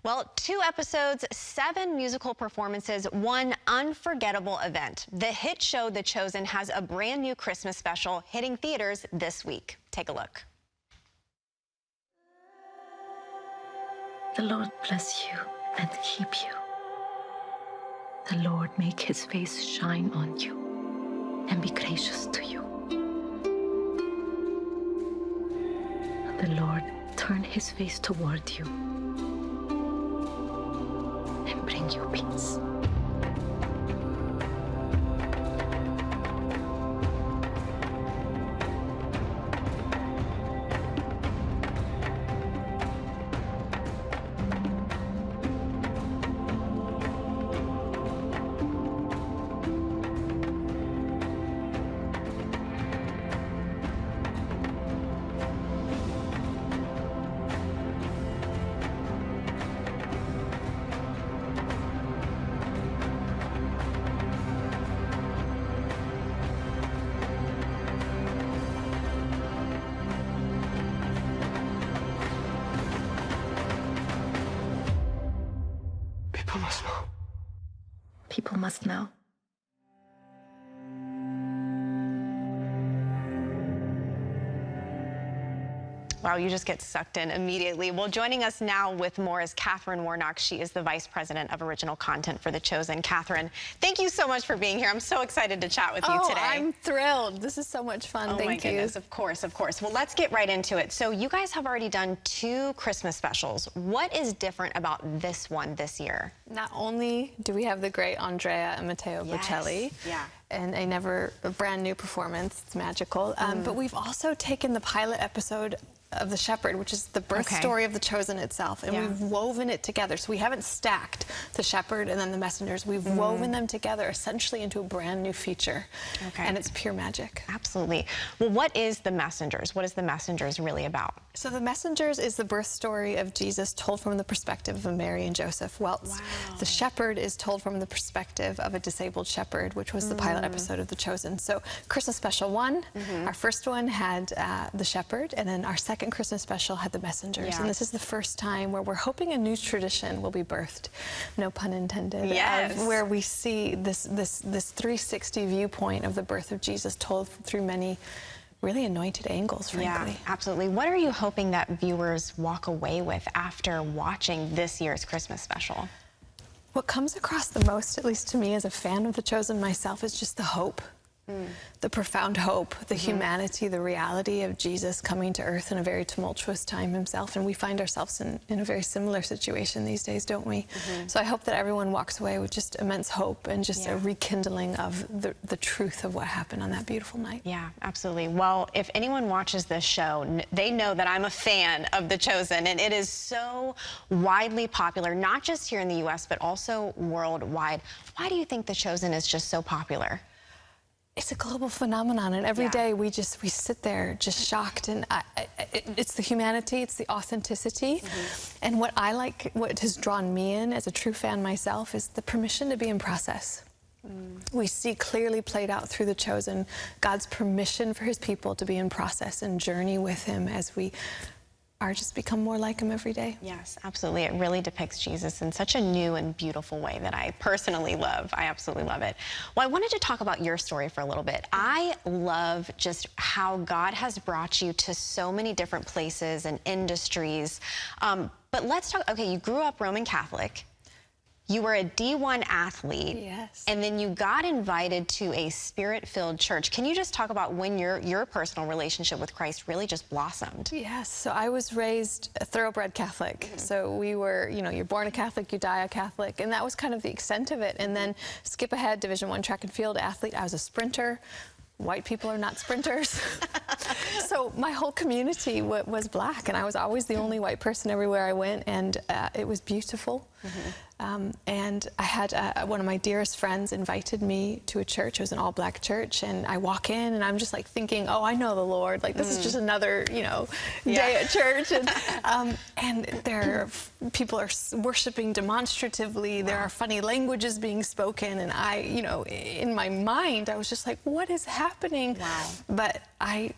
Well, 2 episodes, 7 musical performances, 1 unforgettable event. The hit show The Chosen has a brand new Christmas special hitting theaters this week. Take a look. The Lord bless you and keep you. The Lord make his face shine on you and be gracious to you. The Lord turn his face toward you and bring you peace. People must know. People must know. Wow, you just get sucked in immediately. Well, joining us now with more is Catherine Warnock. She is the Vice President of Original Content for The Chosen. Catherine, thank you so much for being here. I'm so excited to chat with you today. I'm thrilled. This is so much fun. Thank you. Goodness, of course, of course. Well, let's get right into it. So you guys have already done 2 Christmas specials. What is different about this one this year? Not only do we have the great Andrea and Matteo Bocelli, and a brand new performance, it's magical, but we've also taken the pilot episode of The Shepherd, which is the birth story of The Chosen itself, and we've woven it together. So we haven't stacked The Shepherd and then the messengers. We've woven them together essentially into a brand new feature, and it's pure magic. Absolutely. Well, what is The Messengers? What is The Messengers really about? So The Messengers is the birth story of Jesus told from the perspective of Mary and Joseph Welts. The Shepherd is told from the perspective of a disabled shepherd, which was the pilot episode of The Chosen. So Christmas Special 1, our first one had The Shepherd, and then our second Christmas special had The Messengers. And this is the first time where we're hoping a new tradition will be birthed, no pun intended, where we see this 360 viewpoint of the birth of Jesus told through many really anointed angles, frankly. Yeah, absolutely. What are you hoping that viewers walk away with after watching this year's Christmas special? What comes across the most, at least to me as a fan of The Chosen myself, is just the hope. The profound hope, the humanity, the reality of Jesus coming to earth in a very tumultuous time himself. And we find ourselves in a very similar situation these days, don't we? So I hope that everyone walks away with just immense hope and just a rekindling of the truth of what happened on that beautiful night. Yeah, absolutely. Well, if anyone watches this show, they know that I'm a fan of The Chosen, and it is so widely popular, not just here in the U.S., but also worldwide. Why do you think The Chosen is just so popular? It's a global phenomenon, and every day we sit there just shocked, and it's the humanity, it's the authenticity, and what has drawn me in as a true fan myself is the permission to be in process. We see clearly played out through The Chosen God's permission for his people to be in process and journey with him as we are just become more like him every day. Yes, absolutely. It really depicts Jesus in such a new and beautiful way that I personally love. I absolutely love it. Well, I wanted to talk about your story for a little bit. I love just how God has brought you to so many different places and industries. But let's talk, okay, you grew up Roman Catholic. You were a D1 athlete, and then you got invited to a spirit-filled church. Can you just talk about when your personal relationship with Christ really just blossomed? Yes, so I was raised a thoroughbred Catholic. So we were, you're born a Catholic, you die a Catholic, and that was kind of the extent of it. And then skip ahead, Division I track and field athlete. I was a sprinter. White people are not sprinters. So my whole community was black, and I was always the only white person everywhere I went, and it was beautiful. And I had one of my dearest friends invited me to a church. It was an all-black church, and I walk in, and I'm just like thinking, oh, I know the Lord. Like, this is just another, day at church. And people are worshiping demonstratively. There are funny languages being spoken, and I, in my mind, I was just like, what is happening? Wow. But I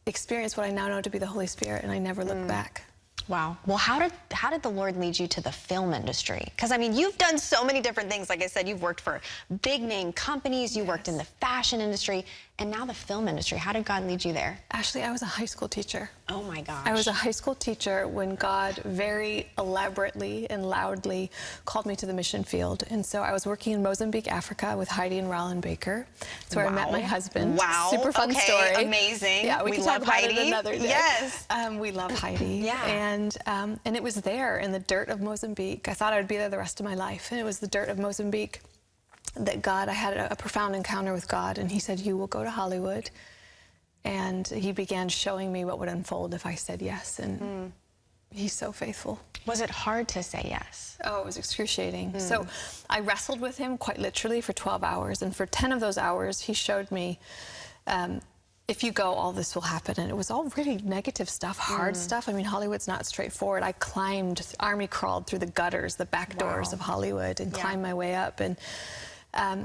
experienced what I now know to be the Holy Spirit, and I never looked back. Wow. Well, how did the Lord lead you to the film industry? Because, I mean, you've done so many different things. Like I said, you've worked for big name companies, you worked in the fashion industry, and now the film industry. How did God lead you there? Actually, I was a high school teacher. Oh my gosh. I was a high school teacher when God very elaborately and loudly called me to the mission field. And so I was working in Mozambique, Africa with Heidi and Roland Baker. That's where I met my husband. Wow. Super fun story. Amazing. Yeah, we can love talk about Heidi. it another day. Yes. We love Heidi. Yeah. And it was there in the dirt of Mozambique. I thought I would be there the rest of my life. And it was the dirt of Mozambique that I had a profound encounter with God. And he said, you will go to Hollywood. And he began showing me what would unfold if I said yes. And he's so faithful. Was it hard to say yes? Oh, it was excruciating. So I wrestled with him quite literally for 12 hours. And for 10 of those hours, he showed me, if you go, all this will happen. And it was all really negative stuff, hard stuff. I mean, Hollywood's not straightforward. I army crawled through the gutters, the back doors of Hollywood and climbed my way up. And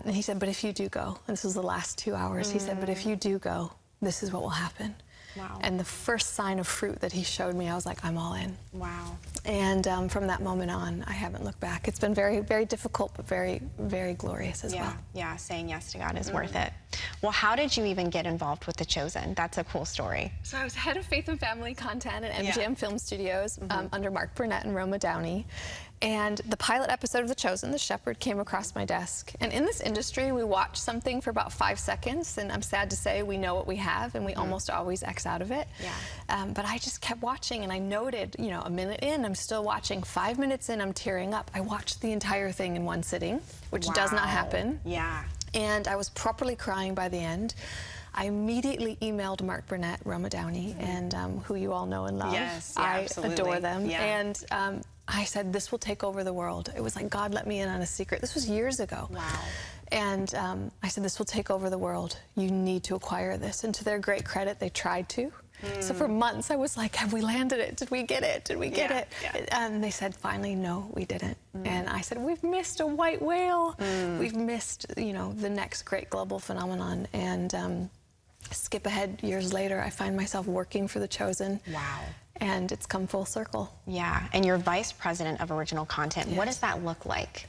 he said, but if you do go, and this was the last 2 hours, he said, but if you do go, this is what will happen. Wow. And the first sign of fruit that he showed me, I was like, I'm all in. Wow. And from that moment on, I haven't looked back. It's been very, very difficult, but very, very glorious as well. Yeah, saying yes to God is worth it. Well, how did you even get involved with The Chosen? That's a cool story. So I was head of faith and family content at MGM Film Studios under Mark Burnett and Roma Downey. And the pilot episode of The Chosen, The Shepherd, came across my desk. And in this industry, we watch something for about 5 seconds, and I'm sad to say we know what we have, and we almost always X out of it. Yeah. But I just kept watching, and I noted, you know, a minute in, I'm still watching. 5 minutes in, I'm tearing up. I watched the entire thing in one sitting, which does not happen. Yeah. And I was properly crying by the end. I immediately emailed Mark Burnett, Roma Downey, and who you all know and love. Yes, I absolutely. adore them. Yeah. And I said, this will take over the world. It was like God let me in on a secret. This was years ago. Wow. And I said, this will take over the world. You need to acquire this. And to their great credit, they tried to. So for months, I was like, have we landed it? Did we get it? Did we get it? Yeah. And they said, finally, no, we didn't. And I said, we've missed a white whale. We've missed, you know, the next great global phenomenon. And skip ahead years later, I find myself working for The Chosen. Wow. And it's come full circle. Yeah, and you're vice president of original content. Yes. What does that look like?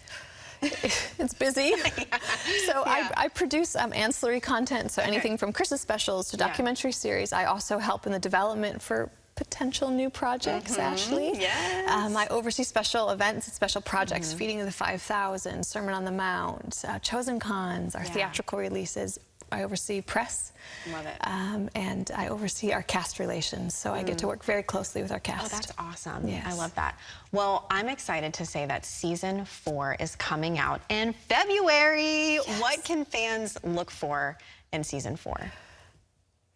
It's busy. So I produce ancillary content, so anything from Christmas specials to documentary series. I also help in the development for potential new projects, Ashley. Yes. I oversee special events and special projects, Feeding of the 5,000, Sermon on the Mount, Chosen Cons, our theatrical releases. I oversee press. Love it. And I oversee our cast relations, so I get to work very closely with our cast. Oh, that's awesome. Yes. I love that. Well, I'm excited to say that season 4 is coming out in February. Yes. What can fans look for in season 4?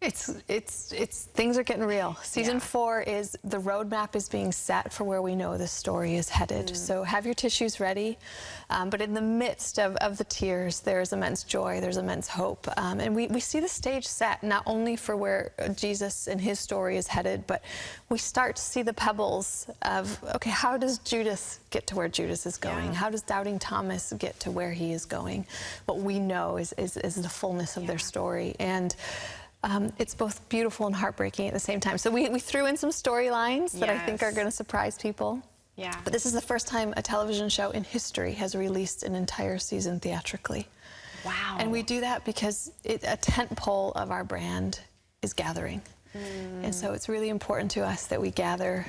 Things are getting real. Season 4 is, the roadmap is being set for where we know this story is headed. So have your tissues ready. But in the midst of the tears, there's immense joy, there's immense hope. And we see the stage set not only for where Jesus and his story is headed, but we start to see the pebbles of, okay, how does Judas get to where Judas is going? How does Doubting Thomas get to where he is going? What we know is the fullness of their story. And it's both beautiful and heartbreaking at the same time. So we threw in some storylines that I think are going to surprise people. Yeah. But this is the first time a television show in history has released an entire season theatrically. Wow. And we do that because a tent pole of our brand is gathering. And so it's really important to us that we gather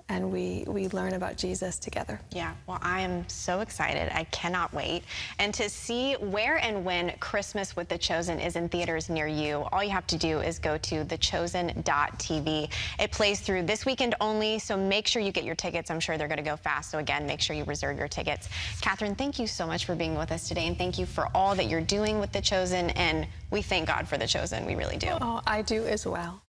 and we learn about Jesus together. Yeah, well, I am so excited. I cannot wait. And to see where and when Christmas with The Chosen is in theaters near you, all you have to do is go to thechosen.tv. It plays through this weekend only, so make sure you get your tickets. I'm sure they're gonna go fast, so again, make sure you reserve your tickets. Catherine, thank you so much for being with us today, and thank you for all that you're doing with The Chosen, and we thank God for The Chosen, we really do. Oh, I do as well.